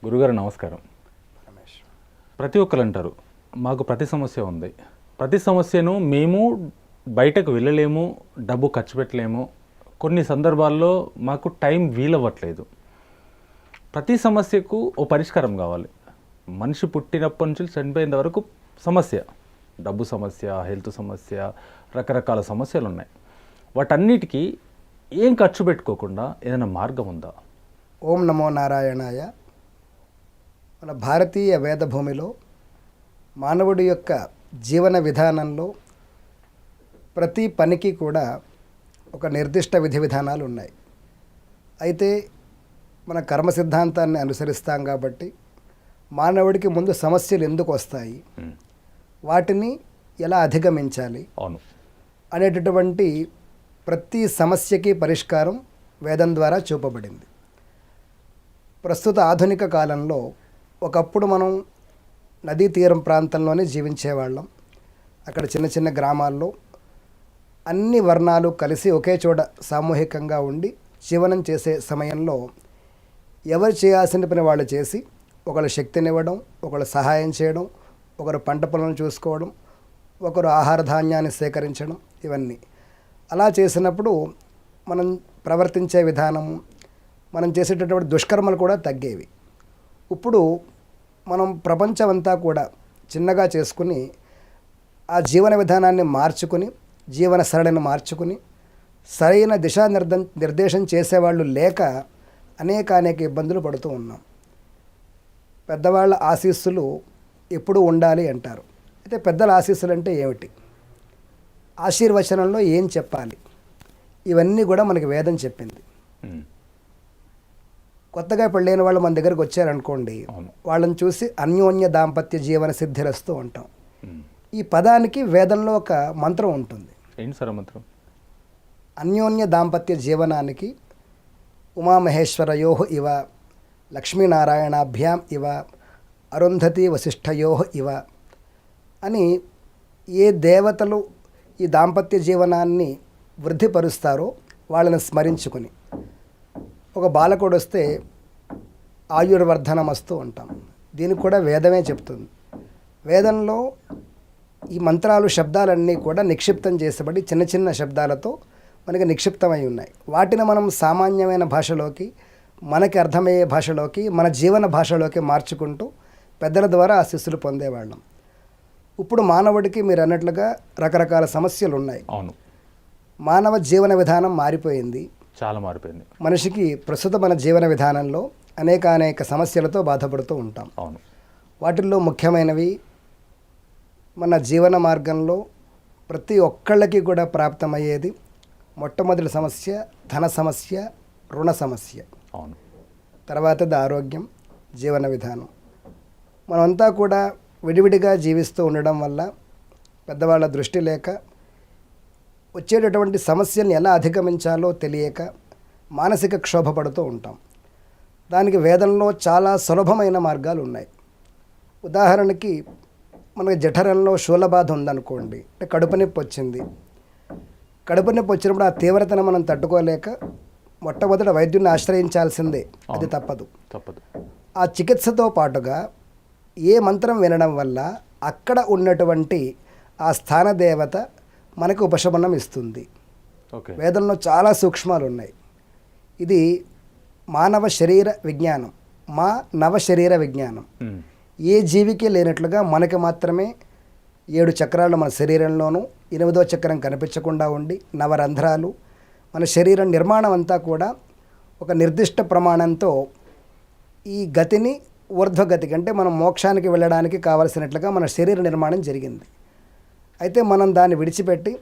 గురుగారు నమస్కారం. రమేష్, ప్రతి ఒక్కరు అంటారు మాకు ప్రతి సమస్య ఉంది, ప్రతి సమస్యను మేము బయటకు వెళ్ళలేము, డబ్బు ఖర్చు పెట్టలేము, కొన్ని సందర్భాల్లో మాకు టైం వీలవ్వట్లేదు. ప్రతి సమస్యకు ఓ పరిష్కారం కావాలి. మనిషి పుట్టినప్పటి నుంచి చనిపోయేంత వరకు సమస్య, డబ్బు సమస్య, హెల్త్ సమస్య, రకరకాల సమస్యలు ఉన్నాయి. వాటన్నిటికీ ఏం ఖర్చు పెట్టుకోకుండా ఏదైనా మార్గం ఉందా? ఓం నమో నారాయణాయ. మన భారతీయ వేదభూమిలో మానవుడి యొక్క జీవన విధానంలో ప్రతి పనికి కూడా ఒక నిర్దిష్ట విధి విధానాలు ఉన్నాయి. అయితే మన కర్మ సిద్ధాంతాన్ని అనుసరిస్తాం కాబట్టి మానవుడికి ముందు సమస్యలు ఎందుకు వస్తాయి, వాటిని ఎలా అధిగమించాలి అవును అనేటటువంటి ప్రతి సమస్యకి పరిష్కారం వేదం ద్వారా చూపబడింది. ప్రస్తుత ఆధునిక కాలంలో ఒకప్పుడు మనం నదీ తీరం ప్రాంతంలోనే జీవించేవాళ్ళం. అక్కడ చిన్న చిన్న గ్రామాల్లో అన్ని వర్ణాలు కలిసి ఒకే చోట సామూహికంగా ఉండి జీవనం చేసే సమయంలో ఎవరు చేయాల్సిన పని వాళ్ళు చేసి ఒకరు శక్తినివ్వడం, ఒకరు సహాయం చేయడం, ఒకరు పంట పొలను చూసుకోవడం, ఒకరు ఆహార ధాన్యాన్ని సేకరించడం, ఇవన్నీ అలా చేసినప్పుడు మనం ప్రవర్తించే విధానము, మనం చేసేటటువంటి దుష్కర్మలు కూడా తగ్గేవి. ఇప్పుడు మనం ప్రపంచం అంతా కూడా చిన్నగా చేసుకుని ఆ జీవన విధానాన్ని మార్చుకుని, జీవన సరళిని మార్చుకుని సరైన నిర్దేశం చేసేవాళ్ళు లేక అనేక ఇబ్బందులు పడుతూ ఉన్నాం. పెద్దవాళ్ళ ఆశీస్సులు ఎప్పుడూ ఉండాలి అంటారు. అయితే పెద్దల ఆశీస్సులు అంటే ఏమిటి, ఆశీర్వచనంలో ఏం చెప్పాలి, ఇవన్నీ కూడా మనకి వేదం చెప్పింది. కొత్తగా పెళ్ళైన వాళ్ళు మన దగ్గరకు వచ్చారనుకోండి, వాళ్ళని చూసి అన్యోన్య దాంపత్య జీవన సిద్ధిరస్తూ ఉంటాం. ఈ పదానికి వేదంలో ఒక మంత్రం ఉంటుంది. ఏంటి సార్ మంత్రం? అన్యోన్య దాంపత్య జీవనానికి ఉమామహేశ్వరయో ఇవ, లక్ష్మీనారాయణాభ్యాం ఇవ, అరుంధతి వశిష్ఠయో ఇవ అని ఏ దేవతలు ఈ దాంపత్య జీవనాన్ని వృద్ధిపరుస్తారో వాళ్ళని స్మరించుకుని, ఒక బాలకుడు వస్తే ఆయుర్వర్ధనమస్తు అంటాం. దీనికి కూడా వేదమే చెప్తుంది. వేదంలో ఈ మంత్రాలు, శబ్దాలన్నీ కూడా నిక్షిప్తం చేసబడి చిన్న చిన్న శబ్దాలతో మనకి నిక్షిప్తమై ఉన్నాయి. వాటిని మనం సామాన్యమైన భాషలోకి, మనకి అర్థమయ్యే భాషలోకి, మన జీవన భాషలోకి మార్చుకుంటూ పెద్దల ద్వారా ఆశీస్సులు పొందేవాళ్ళం. ఇప్పుడు మానవుడికి మీరు అన్నట్లుగా రకరకాల సమస్యలు ఉన్నాయి. అవును, మానవ జీవన విధానం మారిపోయింది, చాలా మారిపోయింది. మనిషికి ప్రస్తుత మన జీవన విధానంలో అనేక సమస్యలతో బాధపడుతూ ఉంటాం. అవును, వాటిల్లో ముఖ్యమైనవి మన జీవన మార్గంలో ప్రతి ఒక్కళ్ళకి కూడా ప్రాప్తమయ్యేది మొట్టమొదటి సమస్య ధన సమస్య, రుణ సమస్య. అవును, తర్వాతది ఆరోగ్యం, జీవన విధానం. మనమంతా కూడా విడివిడిగా జీవిస్తూ ఉండడం వల్ల పెద్దవాళ్ళ దృష్టి లేక వచ్చేటటువంటి సమస్యల్ని ఎలా అధిగమించాలో తెలియక మానసిక క్షోభ పడుతూ ఉంటాం. దానికి వేదంలో చాలా సులభమైన మార్గాలు ఉన్నాయి. ఉదాహరణకి మనకి జఠరంలో శూలబాధ ఉందనుకోండి, అంటే కడుపు నొప్పి వచ్చింది. కడుపు నొప్పి వచ్చినప్పుడు ఆ తీవ్రతను మనం తట్టుకోలేక మొట్టమొదట వైద్యుని ఆశ్రయించాల్సిందే, అది తప్పదు. ఆ చికిత్సతో పాటుగా ఏ మంత్రం వినడం వల్ల అక్కడ ఉన్నటువంటి ఆ స్థాన దేవత మనకు ఉపశమనం ఇస్తుంది. వేదంలో చాలా సూక్ష్మాలు ఉన్నాయి. ఇది మానవ శరీర విజ్ఞానం, మా నవ శరీర విజ్ఞానం. ఏ జీవికి లేనట్లుగా మనకి మాత్రమే 7 చక్రాలు మన శరీరంలోనూ, 8వ చక్రం కనిపించకుండా ఉండి, నవరంధ్రాలు, మన శరీరం నిర్మాణం అంతా కూడా ఒక నిర్దిష్ట ప్రమాణంతో ఈ గతిని ఊర్ధ్వగతికి, అంటే మనం మోక్షానికి వెళ్ళడానికి కావలసినట్లుగా మన శరీర నిర్మాణం జరిగింది. అయితే మనం దాన్ని విడిచిపెట్టి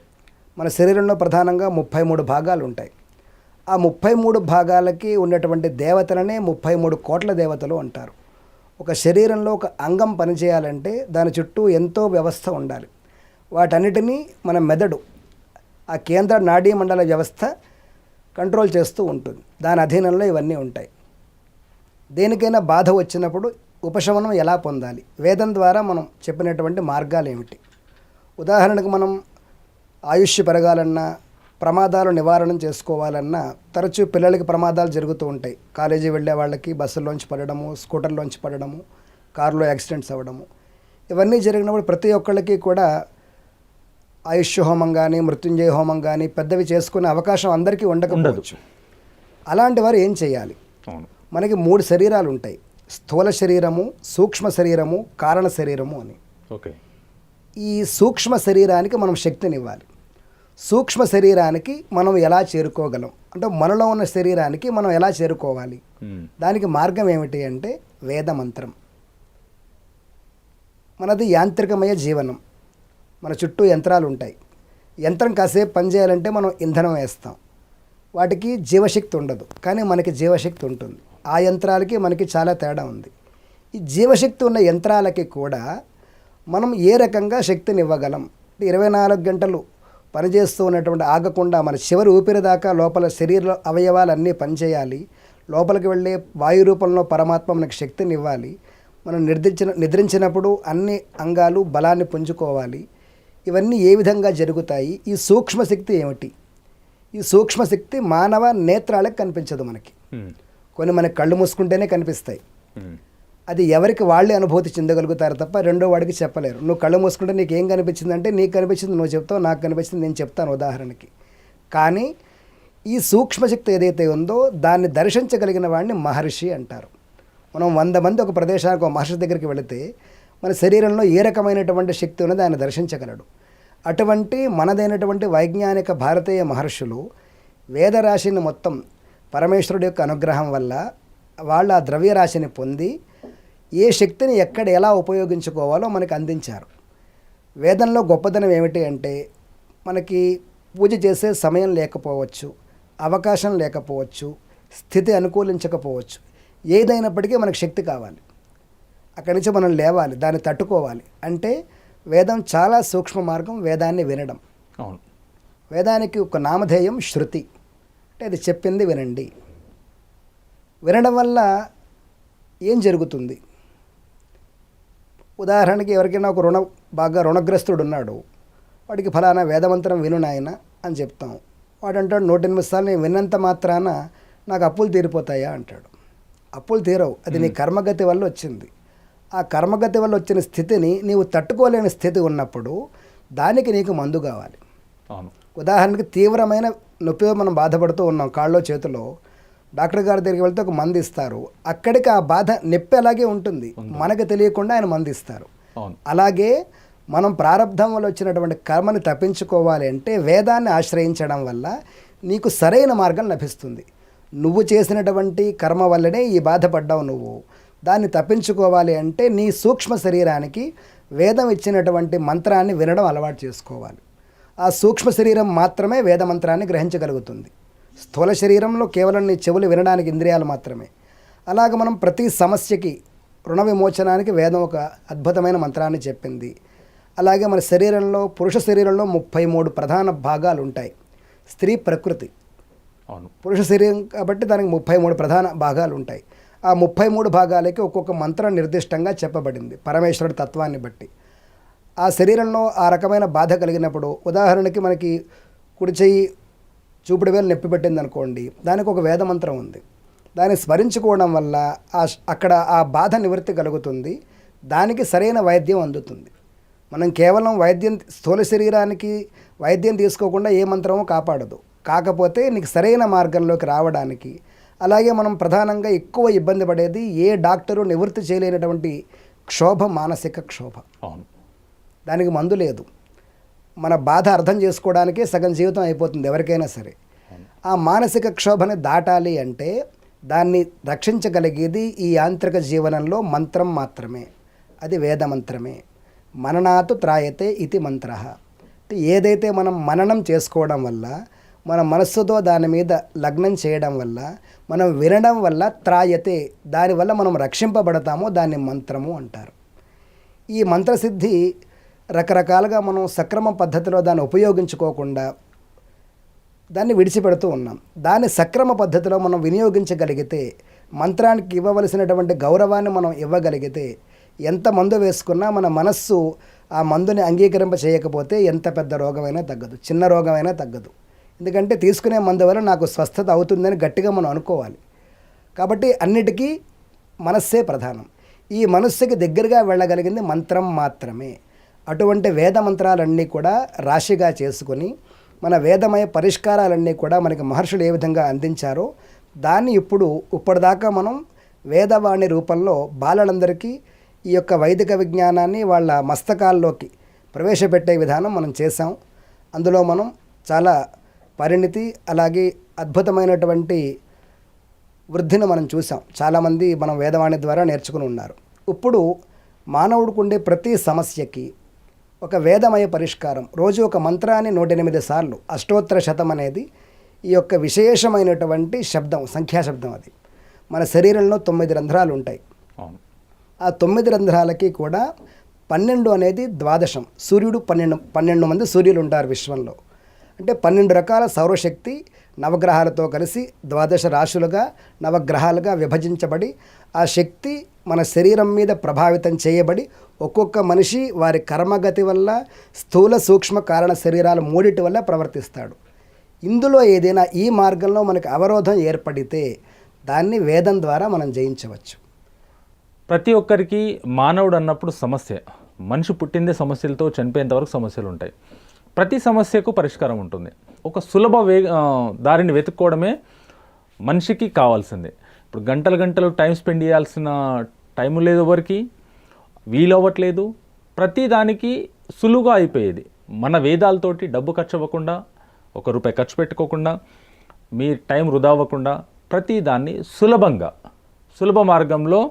మన శరీరంలో ప్రధానంగా 33 భాగాలు ఉంటాయి. ఆ 33 భాగాలకి ఉన్నటువంటి దేవతలనే 33 కోట్ల దేవతలు అంటారు. ఒక శరీరంలో ఒక అంగం పనిచేయాలంటే దాని చుట్టూ ఎంతో వ్యవస్థ ఉండాలి. వాటన్నిటినీ మన మెదడు, ఆ కేంద్ర నాడీ మండల వ్యవస్థ కంట్రోల్ చేస్తూ ఉంటుంది. దాని అధీనంలో ఇవన్నీ ఉంటాయి. దేనికైనా బాధ వచ్చినప్పుడు ఉపశమనం ఎలా పొందాలి, వేదం ద్వారా మనం చెప్పినటువంటి మార్గాలు ఏమిటి? ఉదాహరణకు మనం ఆయుష్ పెరగాలన్నా, ప్రమాదాలు నివారణ చేసుకోవాలన్నా తరచూ పిల్లలకి ప్రమాదాలు జరుగుతూ ఉంటాయి. కాలేజీ వెళ్ళే వాళ్ళకి బస్సుల్లోంచి పడడము, స్కూటర్లోంచి పడడము, కారులో యాక్సిడెంట్స్ అవ్వడము, ఇవన్నీ జరిగినప్పుడు ప్రతి ఒక్కళ్ళకి కూడా ఆయుష్ హోమం కానీ మృత్యుంజయ హోమం కానీ పెద్దవి చేసుకునే అవకాశం అందరికీ ఉండకపోవచ్చు. అలాంటి వారు ఏం చేయాలి? మనకి 3 శరీరాలు ఉంటాయి: స్థూల శరీరము, సూక్ష్మ శరీరము, కారణ శరీరము అని. ఈ సూక్ష్మ శరీరానికి మనం శక్తినివ్వాలి. సూక్ష్మ శరీరానికి మనం ఎలా చేరుకోగలం అంటే మనలో ఉన్న శరీరానికి మనం ఎలా చేరుకోవాలి? దానికి మార్గం ఏమిటి అంటే వేదమంత్రం. మనది యాంత్రికమయ జీవనం. మన చుట్టూ యంత్రాలు ఉంటాయి. యంత్రం కాసేపు పనిచేయాలంటే మనం ఇంధనం వేస్తాం. వాటికి జీవశక్తి ఉండదు, కానీ మనకి జీవశక్తి ఉంటుంది. ఆ యంత్రాలకి మనకి చాలా తేడా ఉంది. ఈ జీవశక్తి ఉన్న యంత్రాలకి కూడా మనం ఏ రకంగా శక్తిని ఇవ్వగలం? 24 గంటలు పనిచేస్తూ ఉన్నటువంటి ఆగకుండా మన చివరి ఊపిరి దాకా లోపల శరీర అవయవాలన్నీ పనిచేయాలి. లోపలికి వెళ్ళే వాయు రూపంలో పరమాత్మ మనకు శక్తిని ఇవ్వాలి. మనం నిద్రించినప్పుడు అన్ని అంగాలు బలాన్ని పుంజుకోవాలి. ఇవన్నీ ఏ విధంగా జరుగుతాయి? ఈ సూక్ష్మశక్తి ఏమిటి? ఈ సూక్ష్మశక్తి మానవ నేత్రాలకు కనిపించదు. మనకి కొన్ని మనకి కళ్ళు మూసుకుంటేనే కనిపిస్తాయి. అది ఎవరికి వాళ్ళే అనుభూతి చెందగలుగుతారు తప్ప రెండో వాడికి చెప్పలేరు. నువ్వు కళ్ళు మూసుకుంటే నీకు ఏం కనిపించింది అంటే నీకు కనిపించింది నువ్వు చెప్తావు, నాకు కనిపించింది నేను చెప్తాను ఉదాహరణకి. కానీ ఈ సూక్ష్మశక్తి ఏదైతే ఉందో దాన్ని దర్శించగలిగిన వాడిని మహర్షి అంటారు. మనం 100 మంది ఒక ప్రదేశానికి ఒక మహర్షి దగ్గరికి వెళితే మన శరీరంలో ఏ రకమైనటువంటి శక్తి ఉన్నది ఆయన దర్శించగలడు. అటువంటి మనదైనటువంటి వైజ్ఞానిక భారతీయ మహర్షులు వేదరాశిని మొత్తం పరమేశ్వరుడి యొక్క అనుగ్రహం వల్ల వాళ్ళు ఆ ద్రవ్యరాశిని పొంది ఏ శక్తిని ఎక్కడ ఎలా ఉపయోగించుకోవాలో మనకు అందించారు. వేదంలో గొప్పదనం ఏమిటి అంటే మనకి పూజ చేసే సమయం లేకపోవచ్చు, అవకాశం లేకపోవచ్చు, స్థితి అనుకూలించకపోవచ్చు. ఏదైనప్పటికీ మనకు శక్తి కావాలి. అక్కడి నుంచి మనం లేవాలి, దాన్ని తట్టుకోవాలి. అంటే వేదం చాలా సూక్ష్మ మార్గం. వేదాన్ని వినడం. వేదానికి ఒక నామధేయం శృతి, అంటే అది చెప్పింది వినండి. వినడం వల్ల ఏం జరుగుతుంది? ఉదాహరణకి ఎవరికైనా ఒక బాగా రుణగ్రస్తుడు ఉన్నాడు, వాడికి ఫలానా వేదమంత్రం విను నాయన అని చెప్తాం. వాడు అంటాడు 108 సార్లు నేను విన్నంత మాత్రాన నాకు అప్పులు తీరిపోతాయా అంటాడు. అప్పులు తీరవు. అది నీ కర్మగతి వల్ల వచ్చింది. ఆ కర్మగతి వల్ల వచ్చిన స్థితిని నీవు తట్టుకోలేని స్థితి ఉన్నప్పుడు దానికి నీకు మందు కావాలి. ఉదాహరణకి తీవ్రమైన నొప్పితో మనం బాధపడుతూ ఉన్నాం, కాళ్ళలో చేతిలో. డాక్టర్ గారి దగ్గరికి వెళ్తే ఒక మందు ఇస్తారు. అక్కడికి ఆ బాధ నొప్పి అలాగే ఉంటుంది, మనకు తెలియకుండా ఆయన మందు ఇస్తారు. అలాగే మనం ప్రారంధం వల్ల వచ్చినటువంటి కర్మని తప్పించుకోవాలి అంటే వేదాన్ని ఆశ్రయించడం వల్ల నీకు సరైన మార్గం లభిస్తుంది. నువ్వు చేసినటువంటి కర్మ వల్లనే ఈ బాధపడ్డావు. నువ్వు దాన్ని తప్పించుకోవాలి అంటే నీ సూక్ష్మ శరీరానికి వేదం ఇచ్చినటువంటి మంత్రాన్ని వినడం అలవాటు చేసుకోవాలి. ఆ సూక్ష్మ శరీరం మాత్రమే వేద మంత్రాన్ని గ్రహించగలుగుతుంది. స్థూల శరీరంలో కేవలం నీ చెవులు వినడానికి ఇంద్రియాలు మాత్రమే. అలాగ మనం ప్రతి సమస్యకి రుణ విమోచనానికి వేదం ఒక అద్భుతమైన మంత్రాన్ని చెప్పింది. అలాగే మన శరీరంలో పురుష శరీరంలో 33 ప్రధాన భాగాలు ఉంటాయి. స్త్రీ ప్రకృతి, పురుష శరీరం కాబట్టి దానికి 33 ప్రధాన భాగాలు ఉంటాయి. ఆ 33 భాగాలకి ఒక్కొక్క మంత్రం నిర్దిష్టంగా చెప్పబడింది పరమేశ్వరుడి తత్వాన్ని బట్టి. ఆ శరీరంలో ఆ రకమైన బాధ కలిగినప్పుడు, ఉదాహరణకి మనకి కుడి చెయ్యి చూపుడు వేలు నొప్పి పెట్టింది అనుకోండి, దానికి ఒక వేదమంత్రం ఉంది. దాన్ని స్మరించుకోవడం వల్ల అక్కడ ఆ బాధ నివృత్తి కలుగుతుంది. దానికి సరైన వైద్యం అందుతుంది. మనం కేవలం స్థూల శరీరానికి వైద్యం తీసుకోకుండా ఏ మంత్రమో కాపాడదు. కాకపోతే నీకు సరైన మార్గంలోకి రావడానికి, అలాగే మనం ప్రధానంగా ఎక్కువ ఇబ్బంది పడేది ఏ డాక్టరు నివృత్తి చేయలేనటువంటి క్షోభ, మానసిక క్షోభ. దానికి మందు లేదు. మన బాధ అర్థం చేసుకోవడానికే సగం జీవితం అయిపోతుంది ఎవరికైనా సరే. ఆ మానసిక క్షోభని దాటాలి అంటే దాన్ని రక్షించగలిగేది ఈ యాంత్రిక జీవనంలో మంత్రం మాత్రమే. అది వేదమంత్రమే. మననాతు త్రాయతే ఇది మంత్ర. ఏదైతే మనం మననం చేసుకోవడం వల్ల, మన మనస్సుతో దాని మీద లగ్నం చేయడం వల్ల, మనం వినడం వల్ల త్రాయతే, దానివల్ల మనం రక్షింపబడతామో దాన్ని మంత్రము అంటారు. ఈ మంత్రసిద్ధి రకరకాలుగా మనం సక్రమ పద్ధతిలో దాన్ని ఉపయోగించుకోకుండా దాన్ని విడిచిపెడుతూ ఉన్నాం. దాన్ని సక్రమ పద్ధతిలో మనం వినియోగించగలిగితే, మంత్రానికి ఇవ్వవలసినటువంటి గౌరవాన్ని మనం ఇవ్వగలిగితే, ఎంత మందు వేసుకున్నా మన మనస్సు ఆ మందుని అంగీకరింప చేయకపోతే ఎంత పెద్ద రోగమైనా తగ్గదు, చిన్న రోగమైనా తగ్గదు. ఎందుకంటే తీసుకునే మందు వల్ల నాకు స్వస్థత అవుతుందని గట్టిగా మనం అనుకోవాలి. కాబట్టి అన్నిటికీ మనస్సే ప్రధానం. ఈ మనస్సుకి దగ్గరగా వెళ్ళగలిగింది మంత్రం మాత్రమే. అటువంటి వేద మంత్రాలన్నీ కూడా రాశిగా చేసుకొని మన వేదమయ పరిష్కారాలన్నీ కూడా మనకి మహర్షులు ఏ విధంగా అందించారో దాన్ని ఇప్పటిదాకా మనం వేదవాణి రూపంలో బాలలందరికీ ఈ యొక్క వైదిక విజ్ఞానాన్ని వాళ్ళ మస్తకాల్లోకి ప్రవేశపెట్టే విధానం మనం చేసాం. అందులో మనం చాలా పరిణితి అలాగే అద్భుతమైనటువంటి వృద్ధిని మనం చూసాం. చాలామంది మనం వేదవాణి ద్వారా నేర్చుకుని ఉన్నారు. ఇప్పుడు మానవుడికి ఉండే ప్రతి సమస్యకి ఒక వేదమయ పరిష్కారం. రోజు ఒక మంత్రాన్ని 108 సార్లు, అష్టోత్తర శతం అనేది ఈ యొక్క విశేషమైనటువంటి శబ్దం, సంఖ్యాశబ్దం. అది మన శరీరంలో 9 రంధ్రాలు ఉంటాయి. ఆ 9 రంధ్రాలకి కూడా 12 అనేది ద్వాదశం. సూర్యుడు 12 మంది సూర్యులు ఉంటారు విశ్వంలో. అంటే 12 రకాల సౌరశక్తి నవగ్రహాలతో కలిసి ద్వాదశ రాశులుగా నవగ్రహాలుగా విభజించబడి ఆ శక్తి మన శరీరం మీద ప్రభావితం చేయబడి ఒక్కొక్క మనిషి వారి కర్మగతి వల్ల స్థూల సూక్ష్మ కారణ శరీరాలు మూడిటి వల్ల ప్రవర్తిస్తాడు. ఇందులో ఏదైనా ఈ మార్గంలో మనకు అవరోధం ఏర్పడితే దాన్ని వేదం ద్వారా మనం జయించవచ్చు. ప్రతి ఒక్కరికి మానవుడు అన్నప్పుడు సమస్య, మనిషి పుట్టిందే సమస్యలతో చనిపోయేంత వరకు సమస్యలు ఉంటాయి. ప్రతి సమస్యకు పరిష్కారం ఉంటుంది. ఒక సులభ దారిని వెతుక్కోవడమే మనిషికి కావాల్సిందే. ఇప్పుడు గంటలు టైం స్పెండ్ చేయాల్సిన టైం లేదు, ఎవరికి వీలవ్వట్లేదు. ప్రతి దానికి సులువుగా అయిపోయేది. మన వేదాలతోటి డబ్బు ఖర్చు అవ్వకుండా, ₹1 ఖర్చు పెట్టుకోకుండా, మీ టైం వృధా అవ్వకుండా ప్రతి దాన్ని సులభ మార్గంలో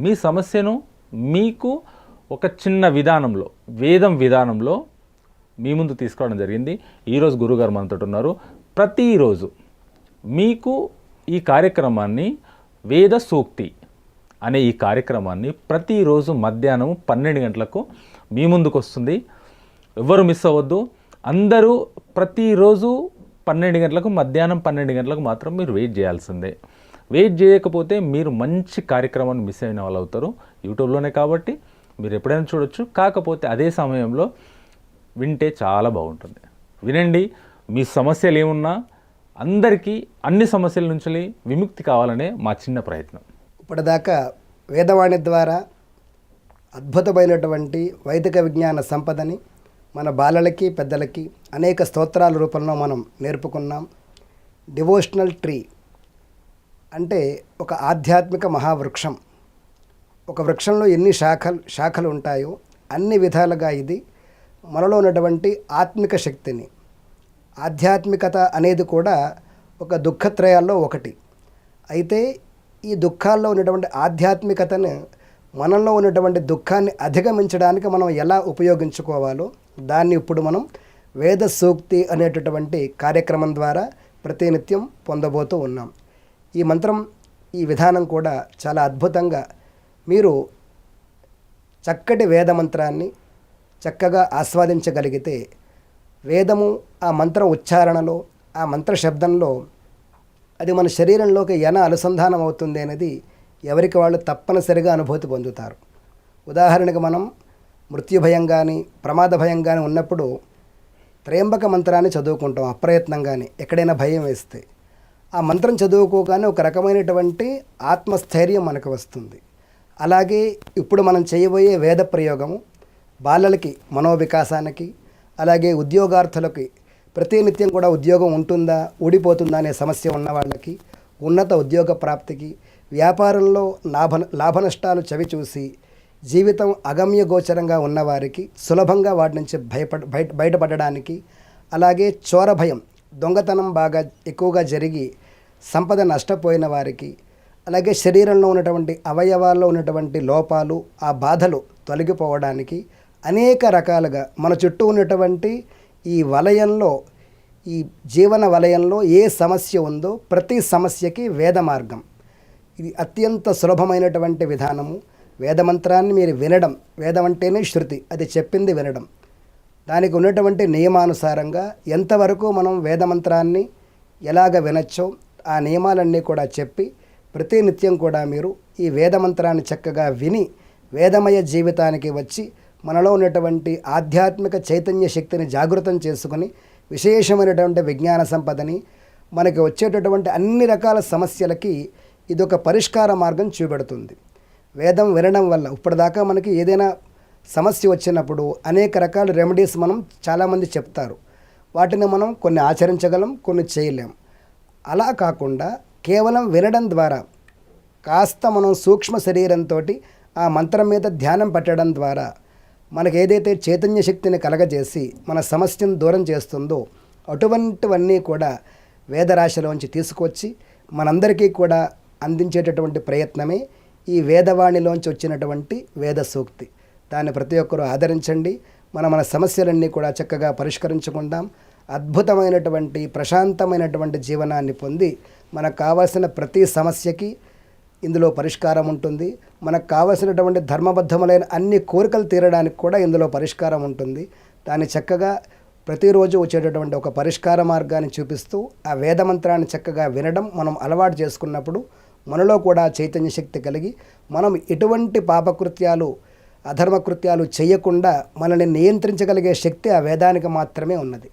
మీ సమస్యను మీకు ఒక చిన్న విధానంలో, వేదం విధానంలో మీ ముందు తీసుకోవడం జరిగింది. ఈరోజు గురుగారు మనతో ఉన్నారు. ప్రతిరోజు మీకు ఈ కార్యక్రమాన్ని, వేద సూక్తి అనే ఈ కార్యక్రమాన్ని ప్రతిరోజు మధ్యాహ్నం 12 గంటలకు మీ ముందుకు వస్తుంది. ఎవరు మిస్ అవ్వద్దు. అందరూ ప్రతిరోజు 12 గంటలకు, మధ్యాహ్నం 12 గంటలకు మాత్రం మీరు వెయిట్ చేయాల్సిందే. వెయిట్ చేయకపోతే మీరు మంచి కార్యక్రమాన్ని మిస్ అయిన వాళ్ళు అవుతారు. యూట్యూబ్లోనే కాబట్టి మీరు ఎప్పుడైనా చూడొచ్చు. కాకపోతే అదే సమయంలో వింటే చాలా బాగుంటుంది. వినండి. మీ సమస్యలు ఏమున్నా అందరికీ అన్ని సమస్యల నుంచి విముక్తి కావాలనే మా చిన్న ప్రయత్నం. ఇప్పటిదాకా వేదవాణి ద్వారా అద్భుతమైనటువంటి వైదిక విజ్ఞాన సంపదని మన బాలలకి పెద్దలకి అనేక స్తోత్రాల రూపంలో మనం నేర్పుకున్నాం. డివోషనల్ ట్రీ అంటే ఒక ఆధ్యాత్మిక మహావృక్షం. ఒక వృక్షంలో ఎన్ని శాఖలు ఉంటాయో అన్ని విధాలుగా ఇది మనలో ఉన్నటువంటి ఆత్మిక శక్తిని, ఆధ్యాత్మికత అనేది కూడా ఒక దుఃఖత్రయాల్లో ఒకటి. అయితే ఈ దుఃఖాల్లో ఉన్నటువంటి ఆధ్యాత్మికతను మనలో ఉన్నటువంటి దుఃఖాన్ని అధిగమించడానికి మనం ఎలా ఉపయోగించుకోవాలో దాన్ని ఇప్పుడు మనం వేద సూక్తి అనేటటువంటి కార్యక్రమం ద్వారా ప్రతినిత్యం పొందబోతూ ఉన్నాం. ఈ మంత్రం, ఈ విధానం కూడా చాలా అద్భుతంగా మీరు చక్కటి వేద మంత్రాన్ని చక్కగా ఆస్వాదించగలిగితే వేదము ఆ మంత్ర ఉచ్చారణలో, ఆ మంత్ర శబ్దంలో అది మన శరీరంలోకి ఎలా అనుసంధానం అవుతుంది అనేది ఎవరికి వాళ్ళు తప్పనిసరిగా అనుభూతి పొందుతారు. ఉదాహరణకు మనం మృత్యు భయం కానీ, ప్రమాద భయం కానీ ఉన్నప్పుడు త్రయంబక మంత్రాన్ని చదువుకుంటాం అప్రయత్నంగానే. ఎక్కడైనా భయం వేస్తే ఆ మంత్రం చదువుకోగానే ఒక రకమైనటువంటి ఆత్మస్థైర్యం మనకు వస్తుంది. అలాగే ఇప్పుడు మనం చేయబోయే వేద ప్రయోగము బాలలకి మనోవికాసానికి, అలాగే ఉద్యోగార్థులకి ప్రతినిత్యం కూడా ఉద్యోగం ఉంటుందా ఊడిపోతుందా అనే సమస్య ఉన్న వాళ్ళకి, ఉన్నత ఉద్యోగ ప్రాప్తికి, వ్యాపారంలో లాభ నష్టాలు చవిచూసి జీవితం అగమ్య గోచరంగా ఉన్నవారికి సులభంగా వాటి నుంచి బయటపడడానికి, అలాగే చోర భయం, దొంగతనం బాగా ఎక్కువగా జరిగి సంపద నష్టపోయిన వారికి, అలాగే శరీరంలో ఉన్నటువంటి అవయవాల్లో ఉన్నటువంటి లోపాలు, ఆ బాధలు తొలగిపోవడానికి అనేక రకాలుగా మన చుట్టూ ఉన్నటువంటి ఈ వలయంలో, ఈ జీవన వలయంలో ఏ సమస్య ఉందో ప్రతి సమస్యకి వేద మార్గం. ఇది అత్యంత సులభమైనటువంటి విధానము. వేదమంత్రాన్ని మీరు వినడం, వేదం అంటేనే శృతి, అది చెప్పింది వినడం. దానికి ఉన్నటువంటి నియమానుసారంగా ఎంతవరకు మనం వేదమంత్రాన్ని ఎలాగ వినొచ్చో ఆ నియమాలన్నీ కూడా చెప్పి ప్రతినిత్యం కూడా మీరు ఈ వేదమంత్రాన్ని చక్కగా విని వేదమయ జీవితానికి వచ్చి మనలో ఉన్నటువంటి ఆధ్యాత్మిక చైతన్య శక్తిని జాగృతం చేసుకుని విశేషమైనటువంటి విజ్ఞాన సంపదని, మనకి వచ్చేటటువంటి అన్ని రకాల సమస్యలకి ఇదొక పరిష్కార మార్గం చూపెడుతుంది. వేదం వినడం వల్ల ఇప్పటిదాకా మనకి ఏదైనా సమస్య వచ్చినప్పుడు అనేక రకాల రెమెడీస్ మనం చాలామంది చెప్తారు. వాటిని మనం కొన్ని ఆచరించగలం, కొన్ని చేయలేం. అలా కాకుండా కేవలం వినడం ద్వారా కాస్త మనం సూక్ష్మ శరీరంతో ఆ మంత్రం మీద ధ్యానం పెట్టడం ద్వారా మనకు ఏదైతే చైతన్య శక్తిని కలగజేసి మన సమస్యను దూరం చేస్తుందో అటువంటివన్నీ కూడా వేదరాశిలోంచి తీసుకొచ్చి మనందరికీ కూడా అందించేటటువంటి ప్రయత్నమే ఈ వేదవాణిలోంచి వచ్చినటువంటి వేద సూక్తి. దాన్ని ప్రతి ఒక్కరూ ఆదరించండి. మన సమస్యలన్నీ కూడా చక్కగా పరిష్కరించుకుందాం. అద్భుతమైనటువంటి ప్రశాంతమైనటువంటి జీవనాన్ని పొంది మనకు కావాల్సిన ప్రతి సమస్యకి ఇందులో పరిష్కారం ఉంటుంది. మనకు కావలసినటువంటి ధర్మబద్ధములైన అన్ని కోరికలు తీరడానికి కూడా ఇందులో పరిష్కారం ఉంటుంది. దాన్ని చక్కగా ప్రతిరోజు వచ్చేటటువంటి ఒక పరిష్కార మార్గాన్ని చూపిస్తూ ఆ వేదమంత్రాన్ని చక్కగా వినడం మనం అలవాటు చేసుకున్నప్పుడు మనలో కూడా చైతన్య శక్తి కలిగి మనం ఎటువంటి పాపకృత్యాలు అధర్మకృత్యాలు చేయకుండా మనల్ని నియంత్రించగలిగే శక్తి ఆ వేదానికి మాత్రమే ఉన్నది.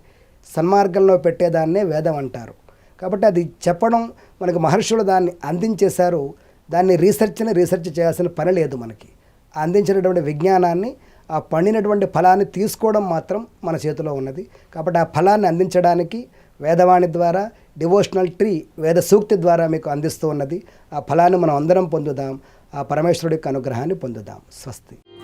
సన్మార్గంలో పెట్టేదాన్నే వేదం అంటారు. కాబట్టి అది చెప్పడం మనకు మహర్షులు దాన్ని అందించేశారు. దాన్ని రీసెర్చ్ చేయాల్సిన పని లేదు. మనకి అందించినటువంటి విజ్ఞానాన్ని, ఆ పండినటువంటి ఫలాన్ని తీసుకోవడం మాత్రం మన చేతిలో ఉన్నది. కాబట్టి ఆ ఫలాన్ని అందించడానికి వేదవాణి ద్వారా, డివోషనల్ ట్రీ వేద సూక్తి ద్వారా మీకు అందిస్తూ ఉన్నది. ఆ ఫలాన్ని మనం అందరం పొందుదాం. ఆ పరమేశ్వరుడి యొక్క అనుగ్రహాన్ని పొందుదాం. స్వస్తి.